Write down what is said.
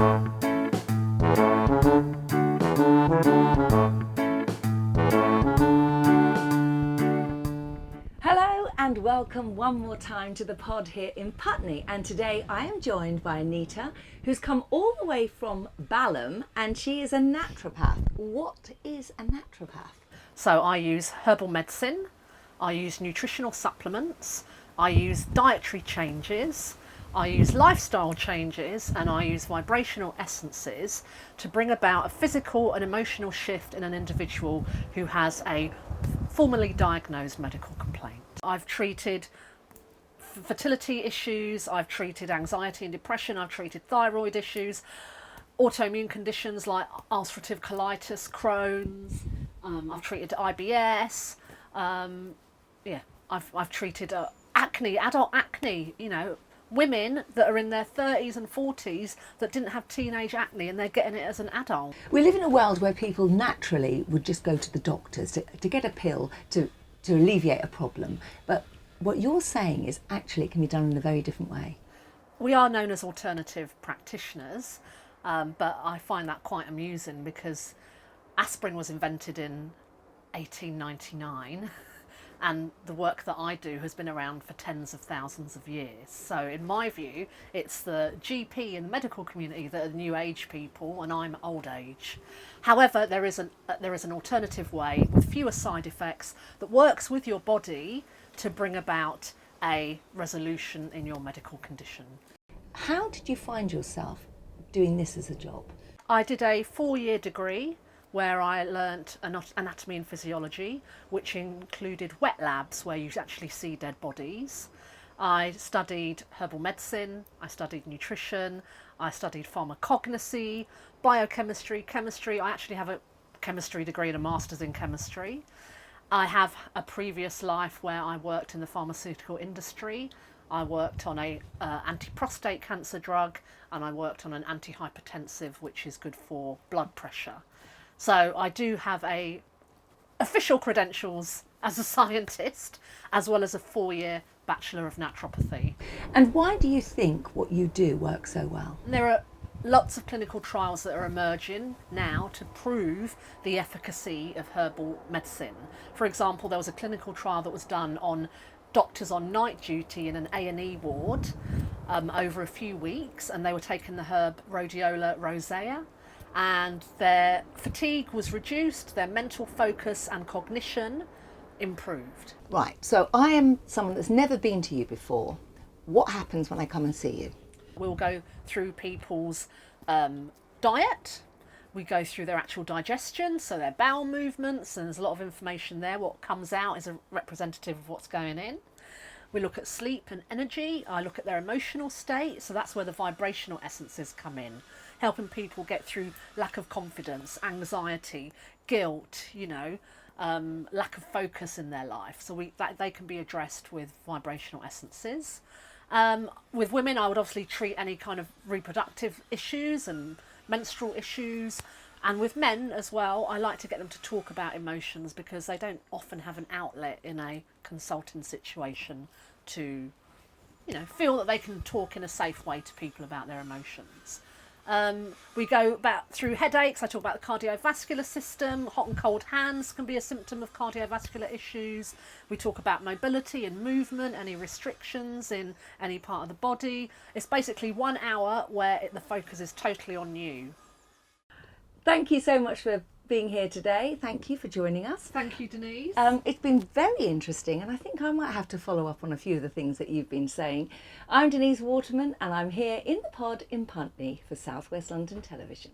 Hello and welcome one more time to the pod here in Putney, and today I am joined by Anita, who's come all the way from Balham, and she is a naturopath. What is a naturopath? So I use herbal medicine, I use nutritional supplements, I use dietary changes, I use lifestyle changes, and I use vibrational essences to bring about a physical and emotional shift in an individual who has a formally diagnosed medical complaint. I've treated fertility issues, I've treated anxiety and depression, I've treated thyroid issues, autoimmune conditions like ulcerative colitis, Crohn's, I've treated IBS, I've treated acne, adult acne, women that are in their 30s and 40s that didn't have teenage acne and they're getting it as an adult. We live in a world where people naturally would just go to the doctors to get a pill to alleviate a problem. But what you're saying is actually it can be done in a very different way. We are known as alternative practitioners, but I find that quite amusing because aspirin was invented in 1899. And the work that I do has been around for tens of thousands of years. So in my view, it's the GP and the medical community that are new age people, and I'm old age. However, there is an alternative way with fewer side effects that works with your body to bring about a resolution in your medical condition. How did you find yourself doing this as a job? I did a 4-year degree where I learnt anatomy and physiology, which included wet labs where you actually see dead bodies. I studied herbal medicine, I studied nutrition, I studied pharmacognosy, biochemistry, chemistry. I actually have a chemistry degree and a master's in chemistry. I have a previous life where I worked in the pharmaceutical industry. I worked on a anti-prostate cancer drug, and I worked on an antihypertensive, which is good for blood pressure. So I do have official credentials as a scientist, as well as a 4-year Bachelor of Naturopathy. And why do you think what you do works so well? There are lots of clinical trials that are emerging now to prove the efficacy of herbal medicine. For example, there was a clinical trial that was done on doctors on night duty in an A&E ward over a few weeks, and they were taking the herb Rhodiola rosea, and their fatigue was reduced, their mental focus and cognition improved. Right, so I am someone that's never been to you before. What happens when I come and see you? We'll go through people's diet, we go through their actual digestion, so their bowel movements, and there's a lot of information there. What comes out is a representative of what's going in. We look at sleep and energy. I look at their emotional state, so that's where the vibrational essences come in, helping people get through lack of confidence, anxiety, guilt, lack of focus in their life. So they can be addressed with vibrational essences. With women, I would obviously treat any kind of reproductive issues and menstrual issues. And with men as well, I like to get them to talk about emotions because they don't often have an outlet in a consulting situation to, feel that they can talk in a safe way to people about their emotions. We go through headaches. I talk about the cardiovascular system. Hot and cold hands can be a symptom of cardiovascular issues. We talk about mobility and movement, any restrictions in any part of the body. It's basically 1 hour where the focus is totally on you. Thank you so much for being here today. Thank you for joining us. Thank you, Denise. It's been very interesting, and I think I might have to follow up on a few of the things that you've been saying. I'm Denise Waterman, and I'm here in the pod in Putney for South West London Television.